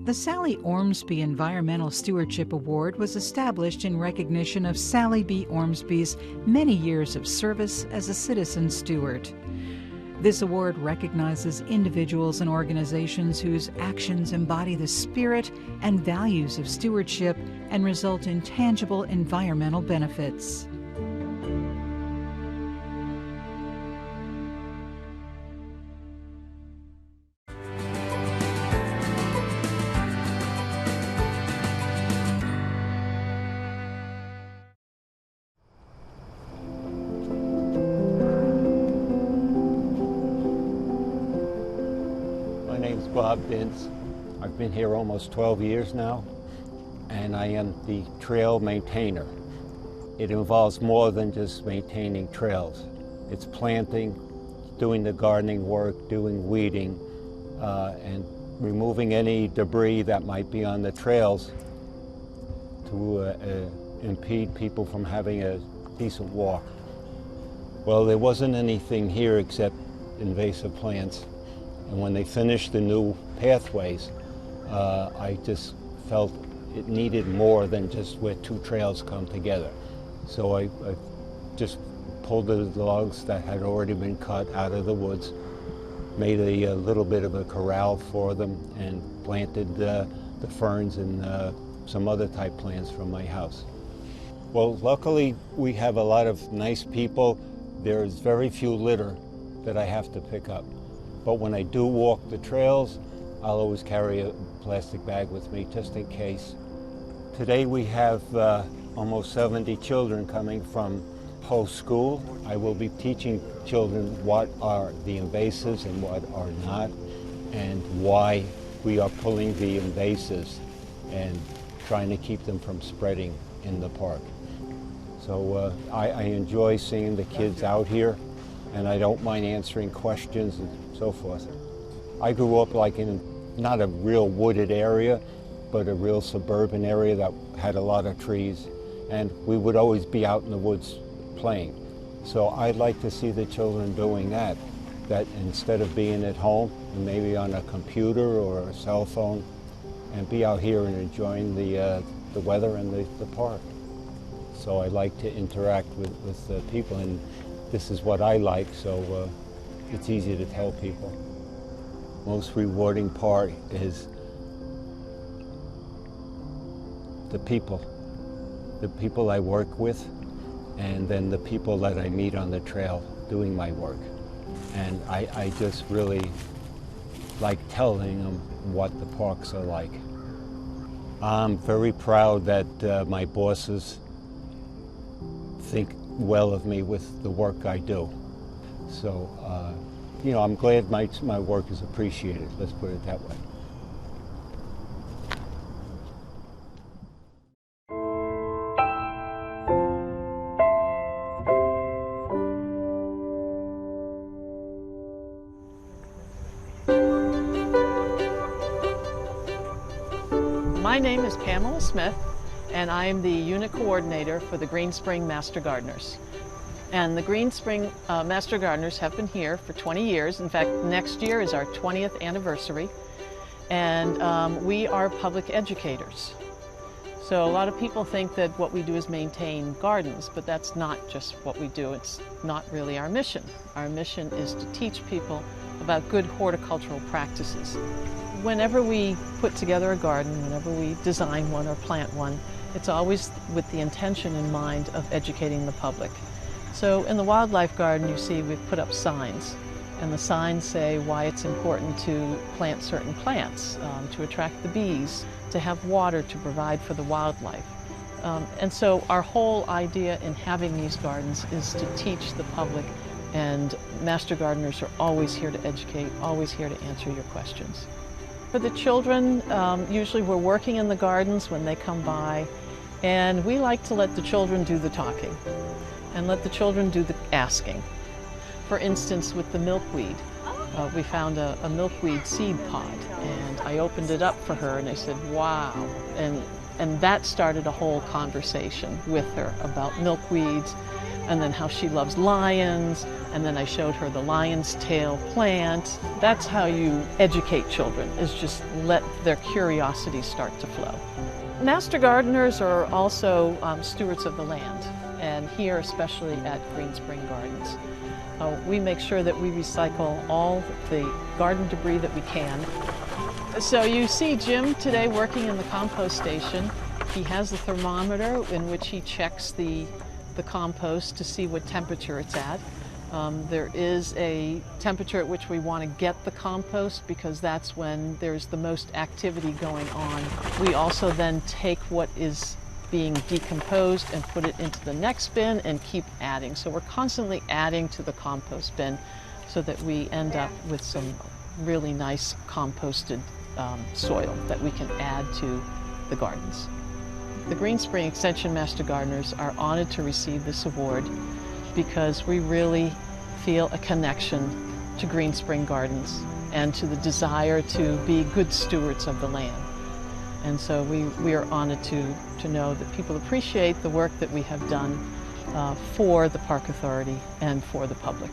The Sally Ormsby Environmental Stewardship Award was established in recognition of Sally B. Ormsby's many years of service as a citizen steward. This award recognizes individuals and organizations whose actions embody the spirit and values of stewardship and result in tangible environmental benefits. Bob Bintz. I've been here almost 12 years now, and I am the trail maintainer. It involves more than just maintaining trails. It's planting, doing the gardening work, doing weeding, and removing any debris that might be on the trails to impede people from having a decent walk. Well, there wasn't anything here except invasive plants. And when they finished the new pathways, I just felt it needed more than just where two trails come together. So I just pulled the logs that had already been cut out of the woods, made a little bit of a corral for them, and planted the ferns and some other type plants from my house. Well, luckily we have a lot of nice people. There's very few litter that I have to pick up. But when I do walk the trails, I'll always carry a plastic bag with me just in case. Today we have almost 70 children coming from post school. I will be teaching children what are the invasives and what are not, and why we are pulling the invasives and trying to keep them from spreading in the park. So I enjoy seeing the kids out here, and I don't mind answering questions and so forth. I grew up like in not a real wooded area, but a real suburban area that had a lot of trees, and we would always be out in the woods playing. So I'd like to see the children doing that instead of being at home and maybe on a computer or a cell phone, and be out here and enjoying the weather and the park. So I like to interact with the people, and this is what I like, so it's easy to tell people. Most rewarding part is the people I work with, and then the people that I meet on the trail doing my work. And I just really like telling them what the parks are like. I'm very proud that my bosses think well of me with the work I do. So, you know, I'm glad my work is appreciated, let's put it that way. My name is Pamela Smith, and I am the unit coordinator for the Green Spring Master Gardeners. And the Green Spring Master Gardeners have been here for 20 years. In fact, next year is our 20th anniversary. And we are public educators. So a lot of people think that what we do is maintain gardens, but that's not just what we do. It's not really our mission. Our mission is to teach people about good horticultural practices. Whenever we put together a garden, whenever we design one or plant one, it's always with the intention in mind of educating the public. So in the wildlife garden, you see we've put up signs, and the signs say why it's important to plant certain plants, to attract the bees, to have water to provide for the wildlife. And so our whole idea in having these gardens is to teach the public, and Master Gardeners are always here to educate, always here to answer your questions. For the children, usually we're working in the gardens when they come by, and we like to let the children do the talking and let the children do the asking. For instance, with the milkweed, we found a milkweed seed pod, and I opened it up for her and I said, wow. And that started a whole conversation with her about milkweeds, and then how she loves lions, and then I showed her the lion's tail plant. That's how you educate children, is just let their curiosity start to flow. Master gardeners are also stewards of the land, and here especially at Green Spring Gardens. We make sure that we recycle all the garden debris that we can. So you see Jim today working in the compost station. He has the thermometer in which he checks the compost to see what temperature it's at. There is a temperature at which we want to get the compost because that's when there's the most activity going on. We also then take what is being decomposed and put it into the next bin and keep adding. So we're constantly adding to the compost bin so that we end up with some really nice composted soil that we can add to the gardens. The Green Spring Extension Master Gardeners are honored to receive this award because we really feel a connection to Green Spring Gardens and to the desire to be good stewards of the land. And so we are honored to know that people appreciate the work that we have done for the Park Authority and for the public.